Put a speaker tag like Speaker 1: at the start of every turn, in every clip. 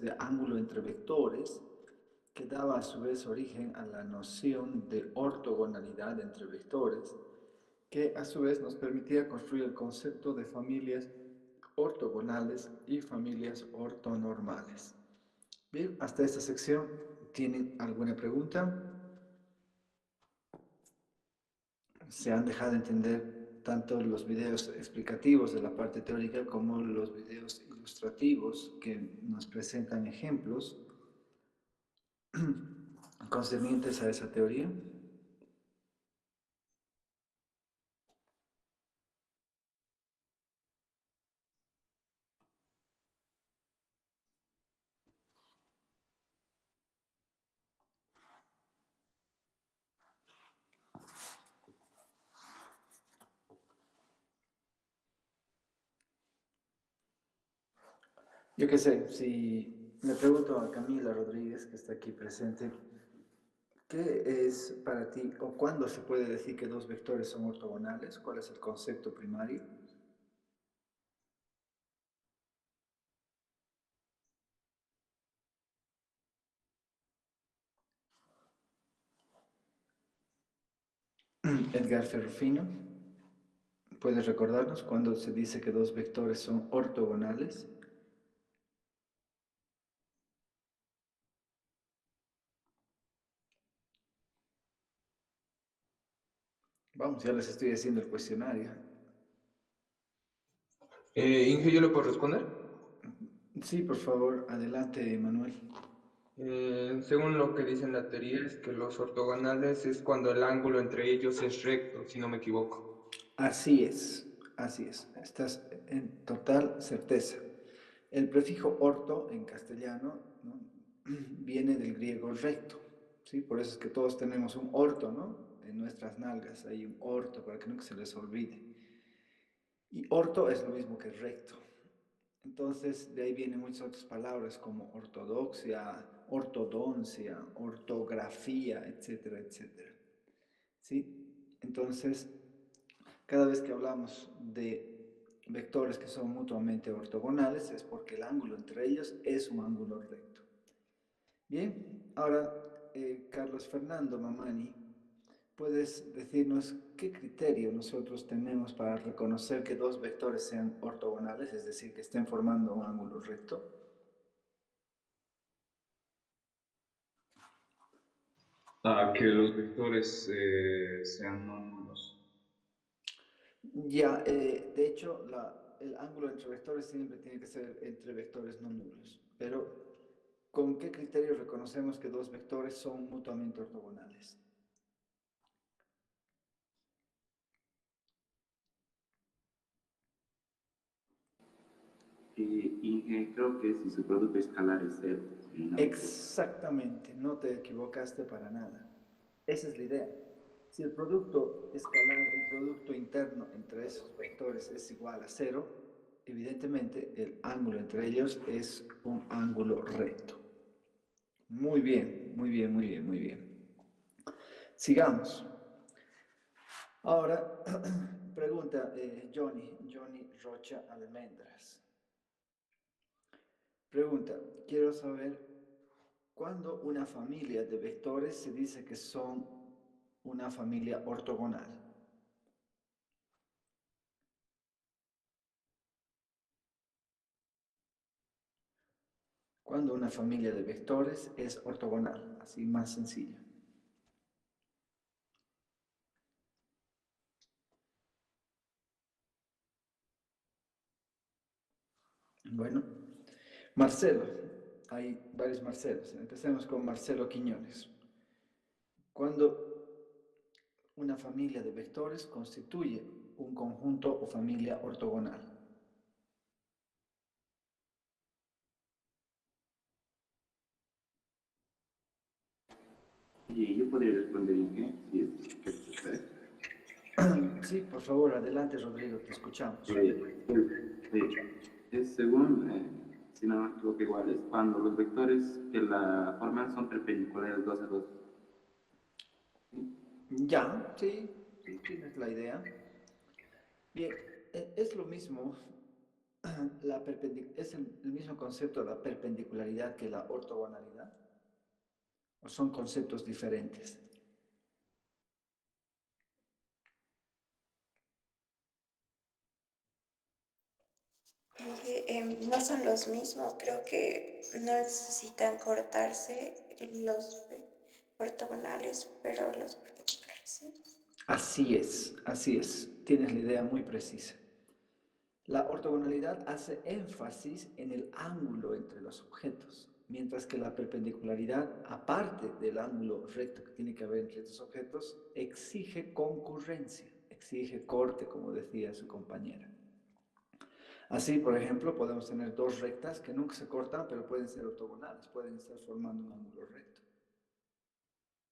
Speaker 1: de ángulo entre vectores, que daba a su vez origen a la noción de ortogonalidad entre vectores, que a su vez nos permitía construir el concepto de familias ortogonales y familias ortonormales. Bien, hasta esta sección, ¿tienen alguna pregunta? Se han dejado entender tanto los videos explicativos de la parte teórica como los videos ilustrativos que nos presentan ejemplos concernientes a esa teoría. Yo qué sé, si le pregunto a Camila Rodríguez, que está aquí presente, ¿qué es para ti o cuándo se puede decir que dos vectores son ortogonales? ¿Cuál es el concepto primario? Edgar Ferrufino, ¿puedes recordarnos cuándo se dice que dos vectores son ortogonales? Vamos, ya les estoy haciendo el cuestionario.
Speaker 2: Inge, ¿yo le puedo responder?
Speaker 1: Sí, por favor, adelante, Manuel.
Speaker 2: Según lo que dice en la teoría, es que los ortogonales es cuando el ángulo entre ellos es recto, si no me equivoco.
Speaker 1: Así es, estás en total certeza. El prefijo orto en castellano, ¿no? Viene del griego recto, ¿sí? Por eso es que todos tenemos un orto, ¿no? En nuestras nalgas hay un orto para que nunca se les olvide. Y orto es lo mismo que recto. Entonces, de ahí vienen muchas otras palabras como ortodoxia, ortodoncia, ortografía, etcétera, etcétera. ¿Sí? Entonces, cada vez que hablamos de vectores que son mutuamente ortogonales es porque el ángulo entre ellos es un ángulo recto. Bien, ahora Carlos Fernando Mamani, ¿puedes decirnos qué criterio nosotros tenemos para reconocer que dos vectores sean ortogonales, es decir, que estén formando un ángulo recto?
Speaker 3: A que los vectores sean no nulos.
Speaker 1: Ya, de hecho, el ángulo entre vectores siempre tiene que ser entre vectores no nulos. Pero, ¿con qué criterio reconocemos que dos vectores son mutuamente ortogonales?
Speaker 4: Y creo que si su producto escalar es cero, si no me equivoco.
Speaker 1: Exactamente, no te equivocaste para nada. Esa es la idea. Si el producto escalar, el producto interno entre esos vectores es igual a cero, evidentemente el ángulo entre ellos es un ángulo recto. Muy bien, muy bien, muy bien, muy bien. Sigamos. Ahora, pregunta Johnny Rocha Almendras. Pregunta, quiero saber cuándo una familia de vectores se dice que son una familia ortogonal. Cuando una familia de vectores es ortogonal, así más sencillo. Bueno, Marcelo, hay varios Marcelos. Empecemos con Marcelo Quiñones. Cuando una familia de vectores constituye un conjunto o familia ortogonal.
Speaker 4: Y yo podría responder en qué, si es que se puede.
Speaker 1: Sí, por favor, adelante Rodrigo, te escuchamos.
Speaker 4: Es según, si no me equivoco, igual es cuando los vectores que la forman son perpendiculares dos a dos. ¿Sí?
Speaker 1: Ya, sí, sí, tienes la idea. Bien, es lo mismo, ¿Es el mismo concepto de la perpendicularidad que la ortogonalidad? ¿O son conceptos diferentes?
Speaker 5: No son los mismos, creo que no necesitan cortarse los ortogonales, pero los perpendiculares sí.
Speaker 1: Así es, tienes la idea muy precisa. La ortogonalidad hace énfasis en el ángulo entre los objetos, mientras que la perpendicularidad, aparte del ángulo recto que tiene que haber entre estos objetos, exige concurrencia, exige corte, como decía su compañera. Así, por ejemplo, podemos tener dos rectas que nunca se cortan, pero pueden ser ortogonales, pueden estar formando un ángulo recto,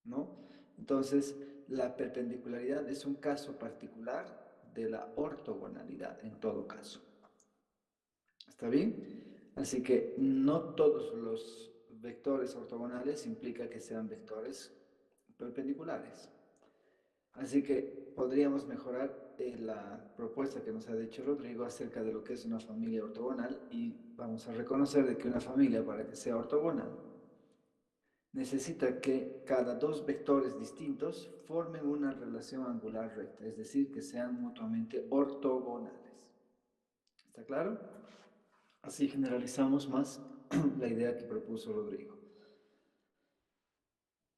Speaker 1: ¿no? Entonces, la perpendicularidad es un caso particular de la ortogonalidad, en todo caso. ¿Está bien? Así que no todos los vectores ortogonales implica que sean vectores perpendiculares. Así que podríamos mejorar la propuesta que nos ha dicho Rodrigo acerca de lo que es una familia ortogonal y vamos a reconocer de que una familia, para que sea ortogonal, necesita que cada dos vectores distintos formen una relación angular recta, es decir, que sean mutuamente ortogonales. ¿Está claro? Así generalizamos más la idea que propuso Rodrigo.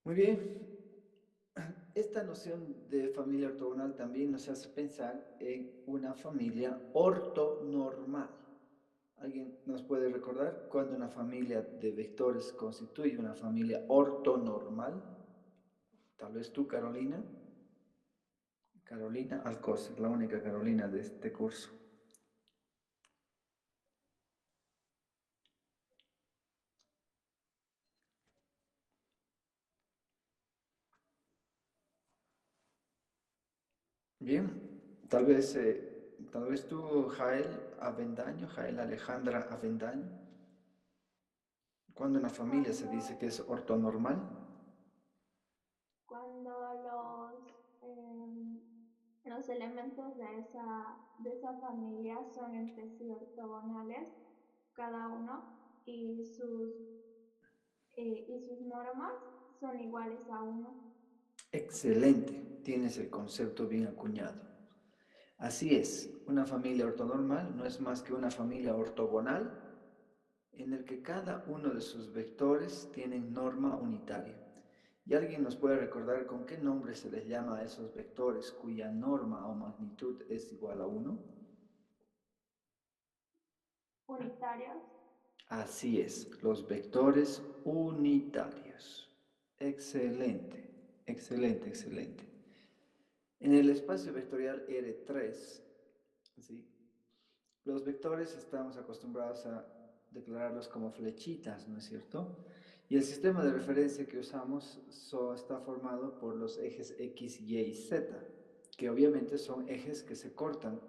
Speaker 1: Muy bien. Esta noción de familia ortogonal también nos hace pensar en una familia ortonormal. ¿Alguien nos puede recordar cuándo una familia de vectores constituye una familia ortonormal? Tal vez tú, Carolina. Carolina Alcócer, la única Carolina de este curso. Bien, tal vez tú, Jael Avendaño, Jael Alejandra Avendaño. ¿Cuándo una familia se dice que es ortonormal?
Speaker 6: Cuando los elementos de esa familia son entre sí ortogonales, cada uno, y sus normas son iguales a uno.
Speaker 1: Excelente, tienes el concepto bien acuñado. Así es, una familia ortonormal no es más que una familia ortogonal en el que cada uno de sus vectores tiene norma unitaria. ¿Y alguien nos puede recordar con qué nombre se les llama a esos vectores cuya norma o magnitud es igual a 1?
Speaker 6: Unitarios.
Speaker 1: Así es, los vectores unitarios. Excelente, excelente, excelente. En el espacio vectorial R3, ¿sí? Los vectores estamos acostumbrados a declararlos como flechitas, ¿no es cierto? Y el sistema de referencia que usamos está formado por los ejes X, Y y Z, que obviamente son ejes que se cortan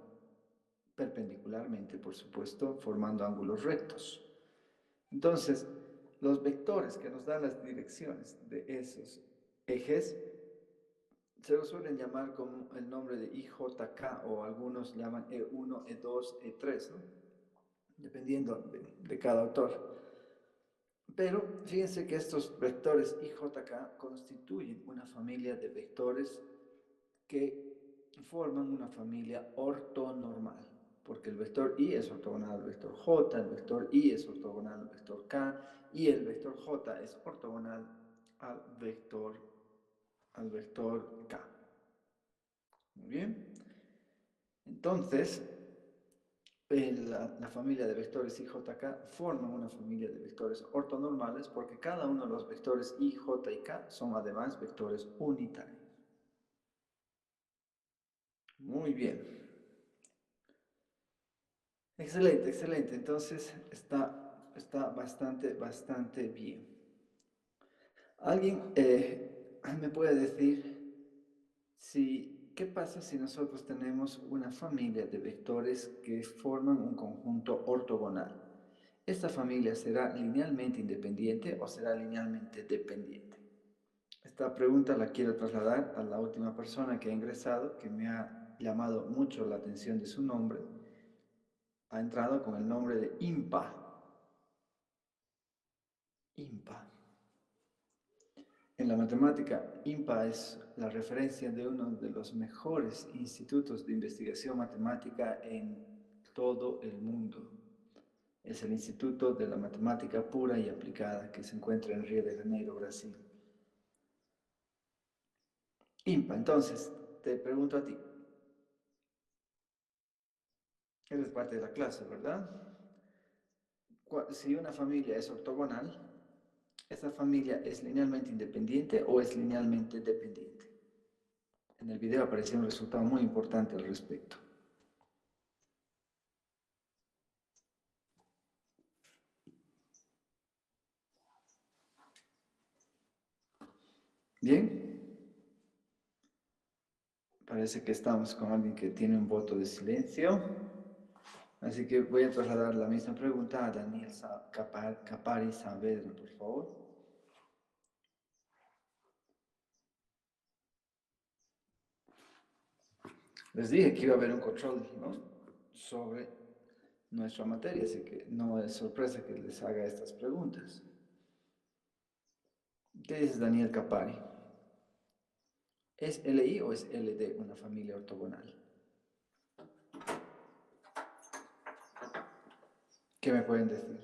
Speaker 1: perpendicularmente, por supuesto, formando ángulos rectos. Entonces, los vectores que nos dan las direcciones de esos ejes se los suelen llamar con el nombre de IJK o algunos llaman E1, E2, E3, ¿no? Dependiendo de cada autor. Pero fíjense que estos vectores IJK constituyen una familia de vectores que forman una familia ortonormal, porque el vector I es ortogonal al vector J, el vector I es ortogonal al vector K y el vector J es ortogonal al vector K. Muy bien. Entonces, la familia de vectores I, J, K forman una familia de vectores ortonormales porque cada uno de los vectores I, J y K son además vectores unitarios. Muy bien. Excelente, excelente. Entonces está bastante bien. ¿Alguien me puede decir qué pasa si nosotros tenemos una familia de vectores que forman un conjunto ortogonal? ¿Esta familia será linealmente independiente o será linealmente dependiente? Esta pregunta la quiero trasladar a la última persona que ha ingresado, que me ha llamado mucho la atención de su nombre, ha entrado con el nombre de IMPA. IMPA. En la matemática, IMPA es la referencia de uno de los mejores institutos de investigación matemática en todo el mundo. Es el Instituto de la Matemática Pura y Aplicada que se encuentra en Río de Janeiro, Brasil. IMPA, entonces, te pregunto a ti. Eres parte de la clase, ¿verdad? Si una familia es ortogonal, ¿esa familia es linealmente independiente o es linealmente dependiente? En el video apareció un resultado muy importante al respecto. ¿Bien? Parece que estamos con alguien que tiene un voto de silencio. Así que voy a trasladar la misma pregunta a Daniel Capari Saavedra, por favor. Les dije que iba a haber un control, ¿no?, sobre nuestra materia, así que no es sorpresa que les haga estas preguntas. ¿Qué dice Daniel Capari? ¿Es LI o es LD una familia ortogonal? ¿Qué me pueden decir?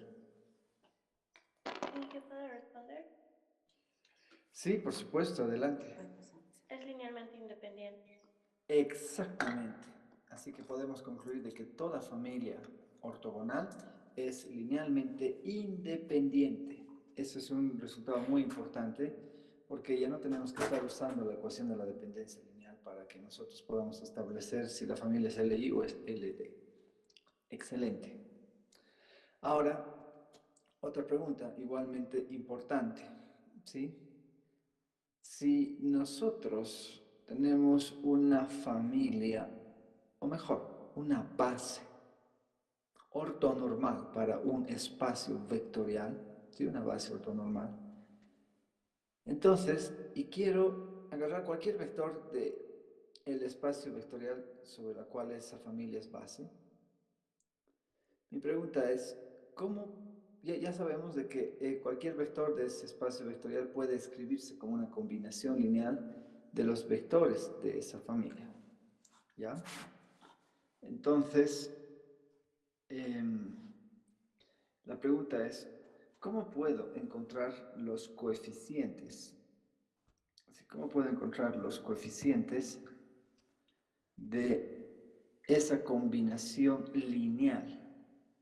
Speaker 7: ¿Y qué puedo responder?
Speaker 1: Sí, por supuesto, adelante.
Speaker 7: Es linealmente independiente.
Speaker 1: Exactamente. Así que podemos concluir de que toda familia ortogonal es linealmente independiente. Eso es un resultado muy importante porque ya no tenemos que estar usando la ecuación de la dependencia lineal para que nosotros podamos establecer si la familia es LI o es LD. Excelente. Ahora, otra pregunta igualmente importante, ¿sí? Si nosotros tenemos una familia, o mejor, una base ortonormal para un espacio vectorial, ¿sí? Una base ortonormal. Entonces, y quiero agarrar cualquier vector del espacio vectorial sobre la cual esa familia es base. Mi pregunta es, ¿cómo? Ya sabemos de que cualquier vector de ese espacio vectorial puede escribirse como una combinación lineal de los vectores de esa familia, ¿ya? Entonces, la pregunta es, ¿cómo puedo encontrar los coeficientes? ¿Cómo puedo encontrar los coeficientes de esa combinación lineal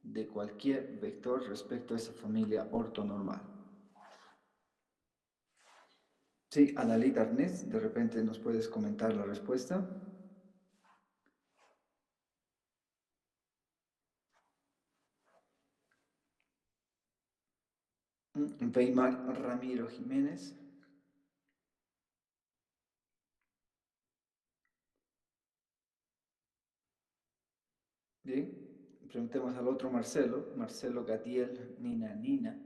Speaker 1: de cualquier vector respecto a esa familia ortonormal? Sí, Adalid Arnés, de repente nos puedes comentar la respuesta. Weimar Ramiro Jiménez. Bien, preguntemos al otro Marcelo, Marcelo Gatiel Nina Nina.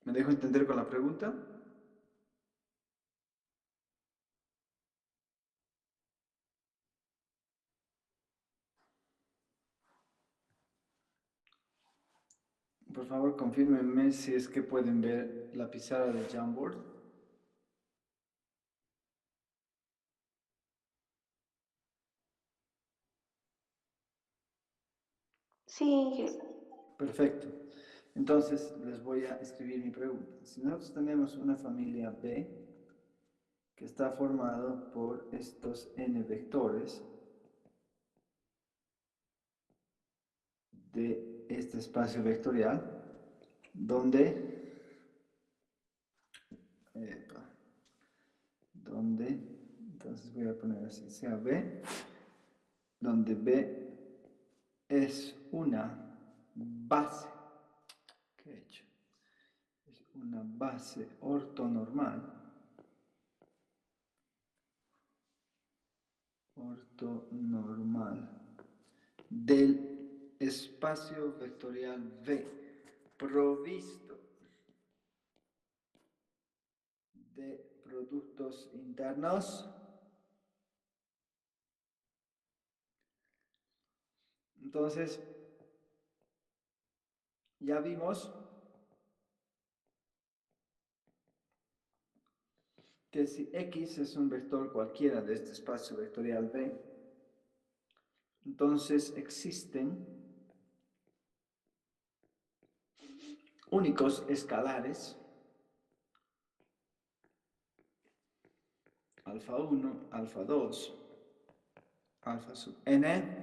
Speaker 1: ¿Me dejo entender con la pregunta? Por favor, confírmenme si es que pueden ver la pizarra de Jamboard.
Speaker 7: Sí,
Speaker 1: Perfecto. Entonces, les voy a escribir mi pregunta. Si nosotros tenemos una familia B que está formado por estos n vectores de este espacio vectorial, entonces voy a poner así, sea B, donde B es una base, ¿qué he hecho? Es una base ortonormal, del espacio vectorial V provisto de productos internos. Entonces, ya vimos que si X es un vector cualquiera de este espacio vectorial B, entonces existen únicos escalares alfa 1, alfa 2, alfa sub n,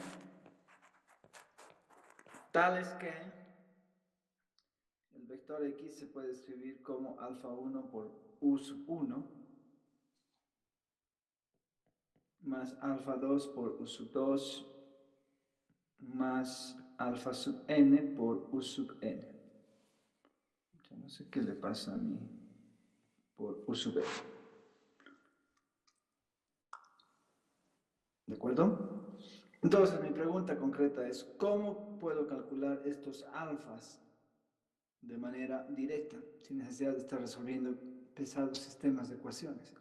Speaker 1: tales que el vector X se puede escribir como alfa 1 por U sub 1 más alfa 2 por U sub 2 más alfa sub n por U sub n. Yo no sé qué le pasa a mí por U sub n. ¿De acuerdo? Entonces, mi pregunta concreta es, ¿cómo puedo calcular estos alfas de manera directa, sin necesidad de estar resolviendo pesados sistemas de ecuaciones?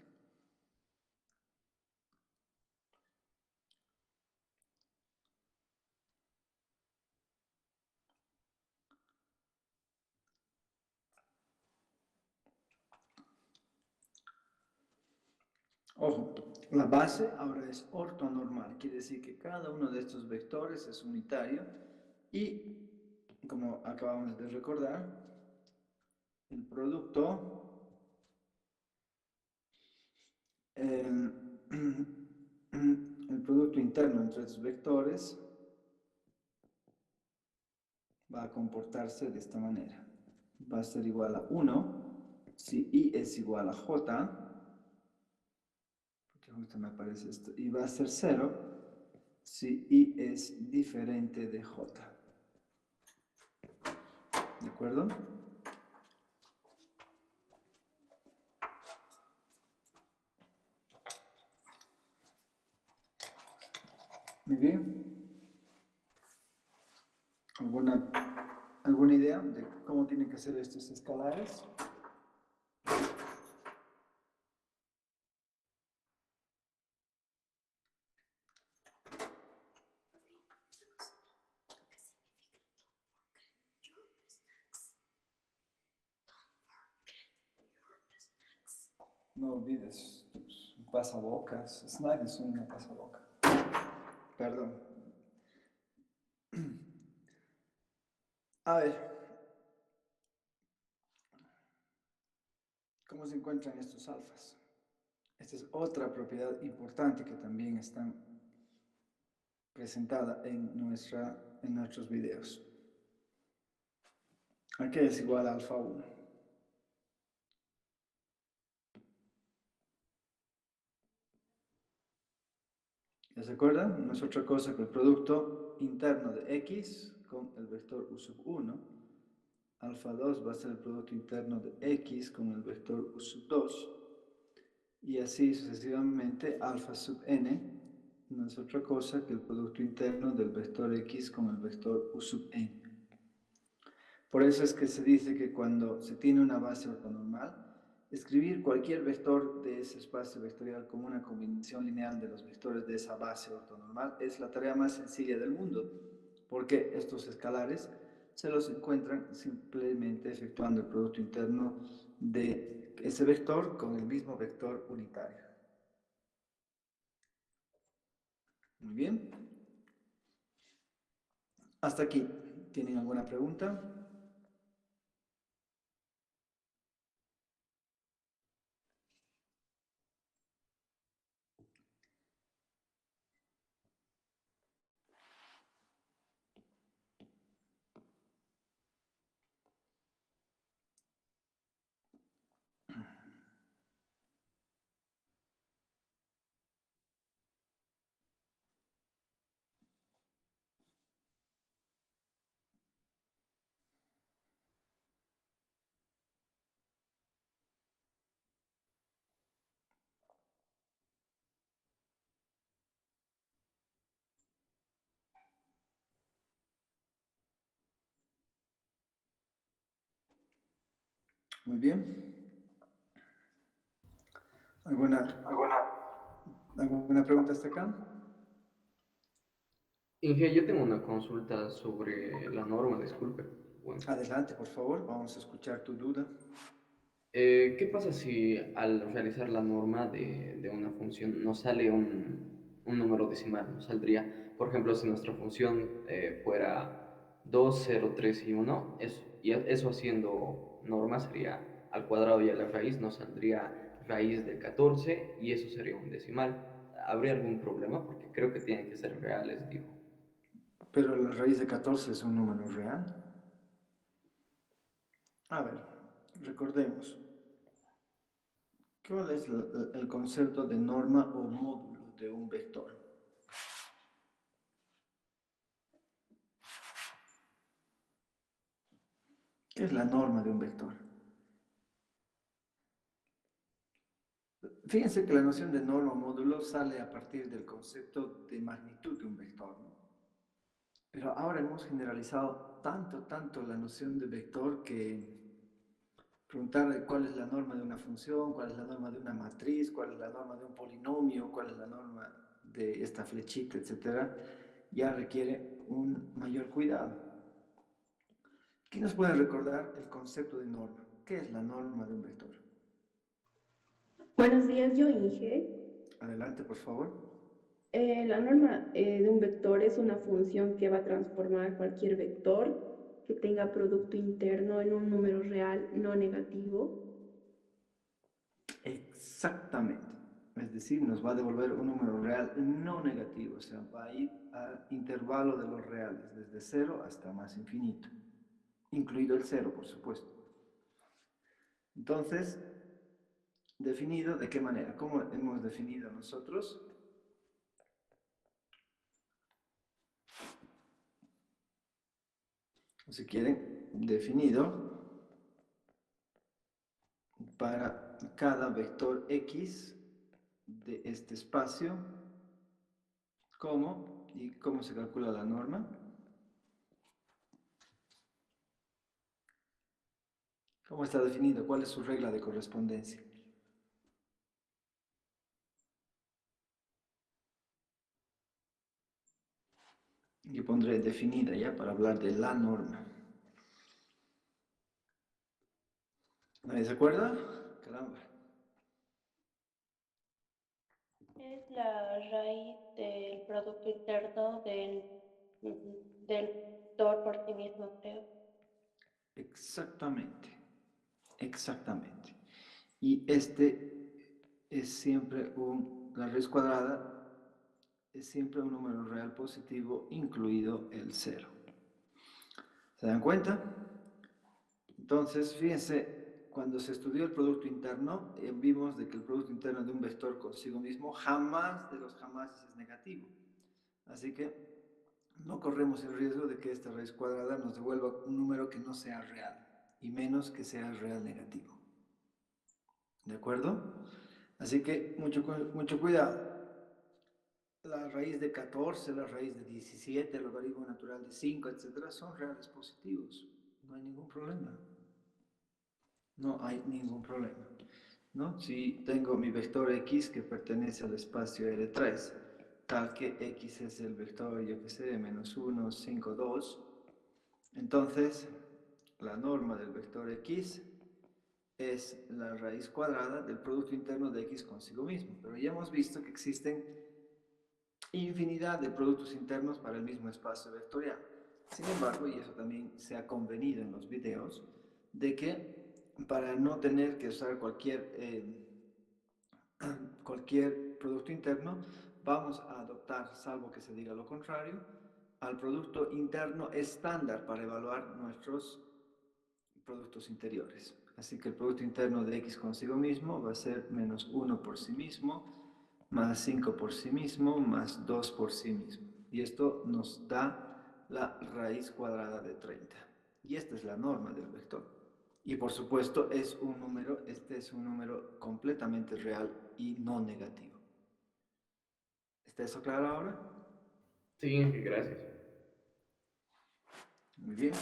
Speaker 1: Ojo, la base ahora es ortonormal, quiere decir que cada uno de estos vectores es unitario y, como acabamos de recordar, el producto el producto interno entre los vectores va a comportarse de esta manera. Va a ser igual a 1 si I es igual a J, porque justo me aparece esto, y va a ser 0 si I es diferente de J. ¿De acuerdo? Muy bien. ¿Alguna idea de cómo tienen que ser estos escalares? No olvides tus pasabocas. Snack es una pasaboca. Perdón. A ver, ¿cómo se encuentran estos alfas? Esta es otra propiedad importante que también está presentada en nuestros videos. ¿A qué es igual a alfa 1? ¿Ya se acuerdan? No es otra cosa que el producto interno de X con el vector U sub 1. Alfa 2 va a ser el producto interno de X con el vector U sub 2. Y así sucesivamente, alfa sub n no es otra cosa que el producto interno del vector X con el vector U sub n. Por eso es que se dice que cuando se tiene una base ortonormal, escribir cualquier vector de ese espacio vectorial como una combinación lineal de los vectores de esa base ortonormal es la tarea más sencilla del mundo, porque estos escalares se los encuentran simplemente efectuando el producto interno de ese vector con el mismo vector unitario. Muy bien. Hasta aquí. ¿Tienen alguna pregunta? Muy bien. ¿Alguna pregunta hasta acá?
Speaker 8: Inge, yo tengo una consulta sobre la norma, disculpe. Bueno,
Speaker 1: Adelante, por favor, vamos a escuchar tu duda.
Speaker 8: ¿qué pasa si al realizar la norma de una función nos sale un número decimal? Nos saldría, por ejemplo, si nuestra función fuera 2, 0, 3 y 1, eso haciendo norma sería al cuadrado y a la raíz nos saldría raíz de 14 y eso sería un decimal. ¿Habría algún problema? Porque creo que tienen que ser reales, digo.
Speaker 1: Pero la raíz de 14 es un número real. A ver, recordemos. ¿Cuál es el concepto de norma o módulo de un vector? ¿Qué es la norma de un vector? Fíjense que la noción de norma o módulo sale a partir del concepto de magnitud de un vector, ¿no? Pero ahora hemos generalizado tanto la noción de vector que preguntar cuál es la norma de una función, cuál es la norma de una matriz, cuál es la norma de un polinomio, cuál es la norma de esta flechita, etcétera, ya requiere un mayor cuidado. ¿Quién nos puede recordar el concepto de norma? ¿Qué es la norma de un vector?
Speaker 9: Buenos días, yo Inge.
Speaker 1: Adelante, por favor.
Speaker 9: La norma de un vector es una función que va a transformar cualquier vector que tenga producto interno en un número real no negativo.
Speaker 1: Exactamente. Es decir, nos va a devolver un número real no negativo, o sea, va a ir al intervalo de los reales, desde 0 hasta más infinito, incluido el 0, por supuesto. Entonces, definido, ¿de qué manera? ¿Cómo hemos definido nosotros? O si quieren, definido para cada vector X de este espacio, ¿cómo? ¿Y cómo se calcula la norma? ¿Cómo está definido? ¿Cuál es su regla de correspondencia? Yo pondré definida ya para hablar de la norma. ¿Nadie se acuerda? Caramba.
Speaker 7: Es la raíz del producto interno del vector por sí mismo, creo.
Speaker 1: Exactamente, exactamente. Y este es siempre la raíz cuadrada es siempre un número real positivo, incluido el 0. ¿Se dan cuenta? Entonces, fíjense, cuando se estudió el producto interno, vimos de que el producto interno de un vector consigo mismo jamás de los jamás es negativo. Así que no corremos el riesgo de que esta raíz cuadrada nos devuelva un número que no sea real, y menos que sea real negativo. ¿De acuerdo? Así que mucho cuidado. La raíz de 14, la raíz de 17, el logaritmo natural de 5, etcétera, son reales positivos. No hay ningún problema. No hay ningún problema, ¿no? Si tengo mi vector X que pertenece al espacio R3, tal que X es el vector, yo que sé, menos 1, 5, 2, entonces la norma del vector X es la raíz cuadrada del producto interno de X consigo mismo. Pero ya hemos visto que existen infinidad de productos internos para el mismo espacio vectorial. Sin embargo, y eso también se ha convenido en los videos, de que para no tener que usar cualquier producto interno, vamos a adoptar, salvo que se diga lo contrario, al producto interno estándar para evaluar nuestros productos interiores. Así que el producto interno de X consigo mismo va a ser menos 1 por sí mismo, más 5 por sí mismo, más 2 por sí mismo. Y esto nos da la raíz cuadrada de 30. Y esta es la norma del vector. Y por supuesto este es un número completamente real y no negativo. ¿Está eso claro ahora?
Speaker 8: Sí, Inge, gracias.
Speaker 1: Muy bien.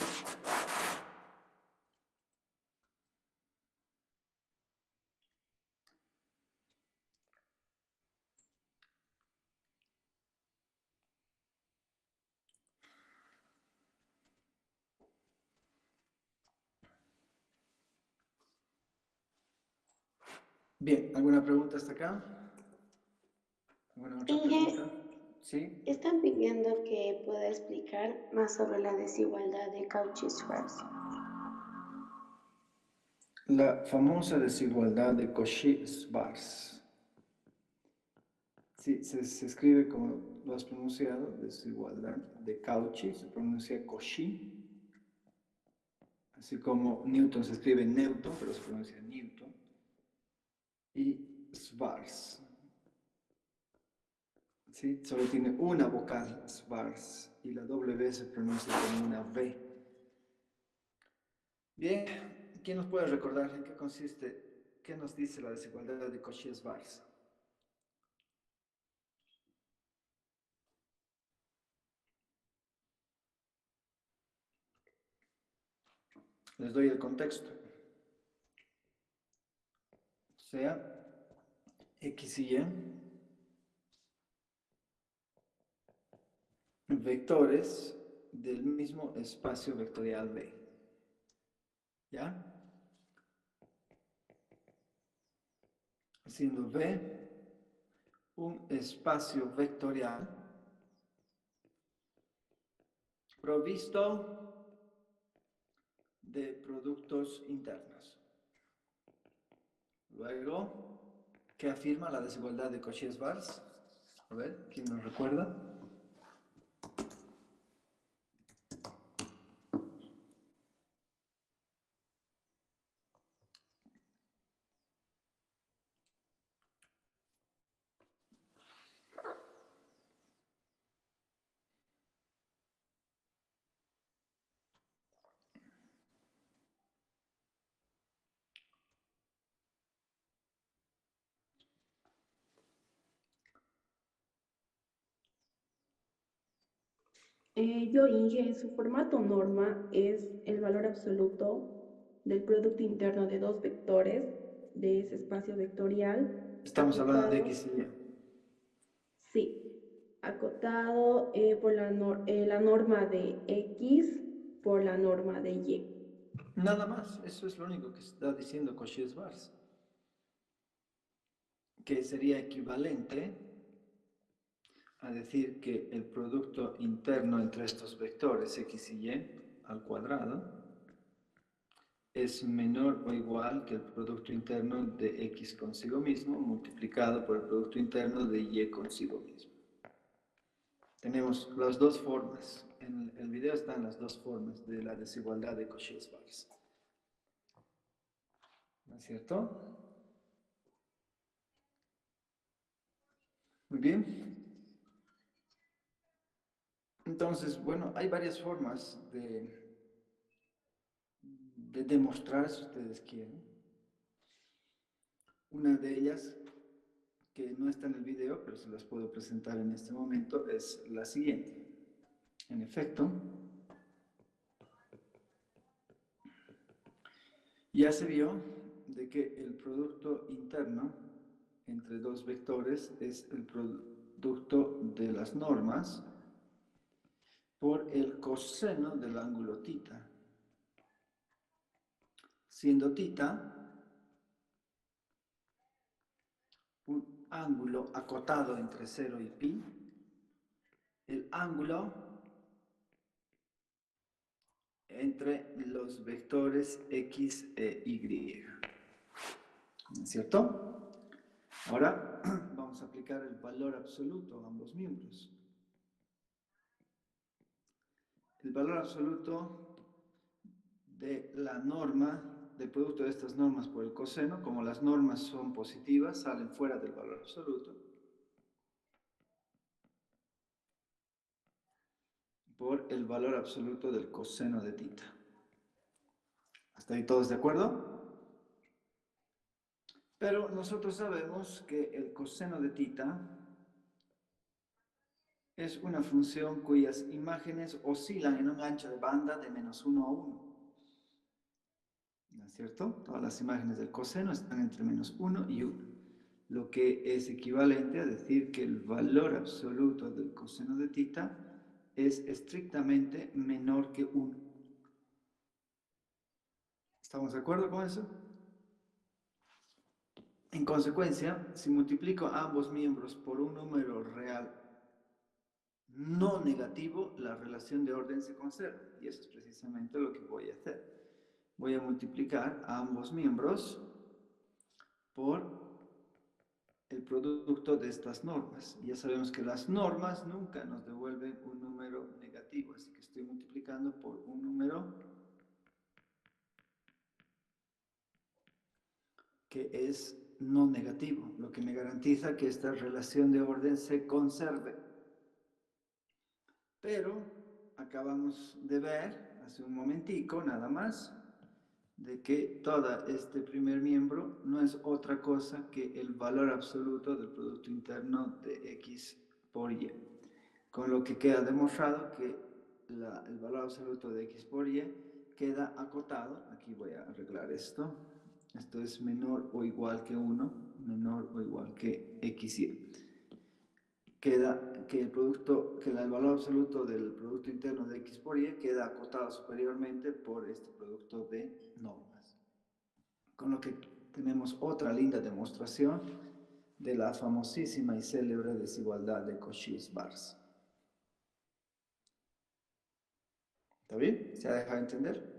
Speaker 1: Bien, ¿alguna pregunta hasta acá? ¿Alguna otra
Speaker 10: Inge,
Speaker 1: pregunta? ¿Sí?
Speaker 10: están pidiendo que pueda explicar más sobre la desigualdad de Cauchy-Schwarz.
Speaker 1: La famosa desigualdad de Cauchy-Schwarz. Sí, se escribe como lo has pronunciado, desigualdad de Cauchy, se pronuncia Cauchy. Así como Newton se escribe Newton, pero se pronuncia Newton. Y Schwarz. ¿Sí? Solo tiene una vocal, Schwarz, y la W se pronuncia como una V. Bien, ¿quién nos puede recordar en qué consiste, qué nos dice la desigualdad de Cauchy-Schwarz? Les doy el contexto. O sea, X y Y, vectores del mismo espacio vectorial B. ¿Ya? Siendo B un espacio vectorial provisto de productos internos. Luego, ¿qué afirma la desigualdad de Cauchy-Schwarz? A ver, ¿quién nos recuerda?
Speaker 9: Inge, su formato norma es el valor absoluto del producto interno de dos vectores de ese espacio vectorial
Speaker 1: Estamos hablando de
Speaker 9: acotado,
Speaker 1: X y Y.
Speaker 9: sí, acotado por la norma de X por la norma de Y.
Speaker 1: Nada más, eso es lo único que está diciendo Cauchy-Schwarz, que sería equivalente a decir que el producto interno entre estos vectores X y Y al cuadrado es menor o igual que el producto interno de X consigo mismo multiplicado por el producto interno de Y consigo mismo. Tenemos las dos formas. En el video están las dos formas de la desigualdad de Cauchy-Schwarz. ¿No es cierto? Muy bien. Entonces, bueno, hay varias formas de demostrar, si ustedes quieren. Una de ellas, que no está en el video, pero se las puedo presentar en este momento, es la siguiente. En efecto, ya se vio de que el producto interno entre dos vectores es el producto de las normas por el coseno del ángulo θ, siendo θ un ángulo acotado entre 0 y pi, el ángulo entre los vectores x e y. ¿No es cierto? Ahora vamos a aplicar el valor absoluto a ambos miembros. El valor absoluto de la norma, del producto de estas normas por el coseno, como las normas son positivas, salen fuera del valor absoluto, por el valor absoluto del coseno de θ. ¿Hasta ahí todos de acuerdo? Pero nosotros sabemos que el coseno de θ es una función cuyas imágenes oscilan en un ancho de banda de -1 a 1. ¿No es cierto? Todas las imágenes del coseno están entre -1 y 1, lo que es equivalente a decir que el valor absoluto del coseno de θ es estrictamente menor que 1. ¿Estamos de acuerdo con eso? En consecuencia, si multiplico ambos miembros por un número real no negativo, la relación de orden se conserva. Y eso es precisamente lo que voy a hacer. Voy a multiplicar a ambos miembros por el producto de estas normas. Y ya sabemos que las normas nunca nos devuelven un número negativo, así que estoy multiplicando por un número que es no negativo, lo que me garantiza que esta relación de orden se conserve. Pero acabamos de ver hace un momentico nada más de que todo este primer miembro no es otra cosa que el valor absoluto del Producto Interno de X por Y. Con lo que queda demostrado que el valor absoluto de X por Y queda acotado. Aquí voy a arreglar esto. Esto es menor o igual que 1, menor o igual que XY. Queda que el valor absoluto del Producto Interno de X por Y queda acotado superiormente por este producto de normas. Con lo que tenemos otra linda demostración de la famosísima y célebre desigualdad de Cauchy-Schwarz. ¿Está bien? ¿Se ha dejado entender?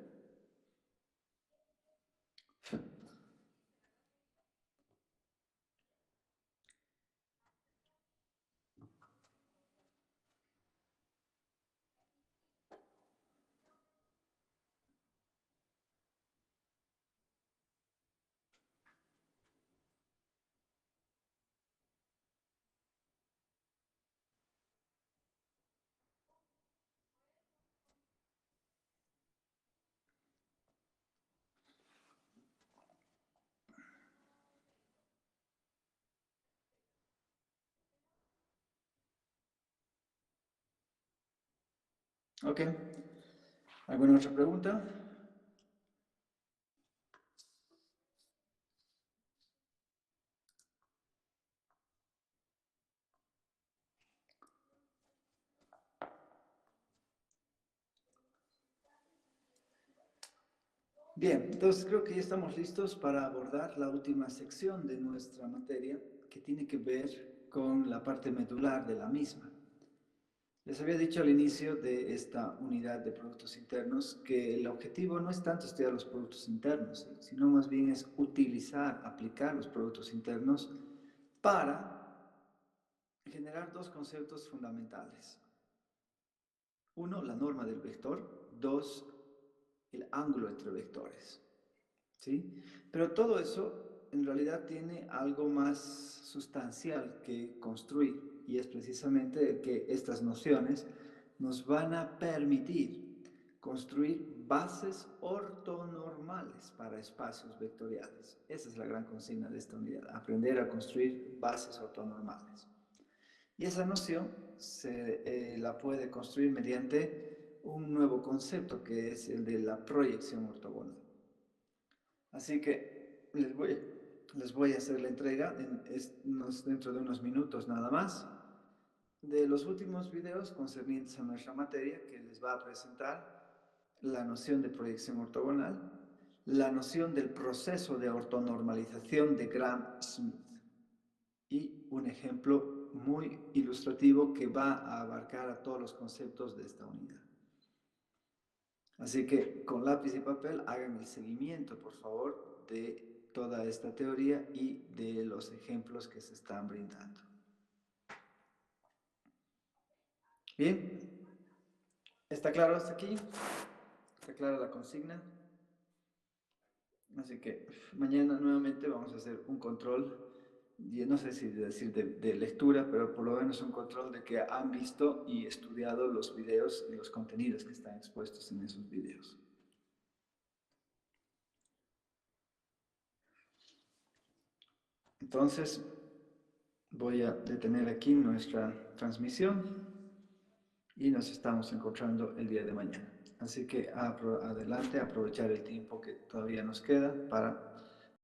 Speaker 1: Ok. ¿Alguna otra pregunta? Bien, entonces creo que ya estamos listos para abordar la última sección de nuestra materia, que tiene que ver con la parte medular de la misma. Les había dicho al inicio de esta unidad de productos internos que el objetivo no es tanto estudiar los productos internos, sino más bien es utilizar, aplicar los productos internos para generar dos conceptos fundamentales. Uno, la norma del vector. Dos, el ángulo entre vectores. ¿Sí? Pero todo eso en realidad tiene algo más sustancial que construir, y es precisamente que estas nociones nos van a permitir construir bases ortonormales para espacios vectoriales. Esa es la gran consigna de esta unidad, aprender a construir bases ortonormales. Y esa noción la puede construir mediante un nuevo concepto que es el de la proyección ortogonal. Así que les voy a hacer la entrega dentro de unos minutos nada más de los últimos videos concernientes a nuestra materia, que les va a presentar la noción de proyección ortogonal, la noción del proceso de ortonormalización de Gram-Schmidt y un ejemplo muy ilustrativo que va a abarcar a todos los conceptos de esta unidad. Así que con lápiz y papel hagan el seguimiento, por favor, de toda esta teoría y de los ejemplos que se están brindando. Bien, ¿está claro hasta aquí? ¿Está clara la consigna? Así que mañana nuevamente vamos a hacer un control, no sé si decir de lectura, pero por lo menos un control de que han visto y estudiado los videos y los contenidos que están expuestos en esos videos. Entonces, voy a detener aquí nuestra transmisión y nos estamos encontrando el día de mañana. Así que adelante, aprovechar el tiempo que todavía nos queda para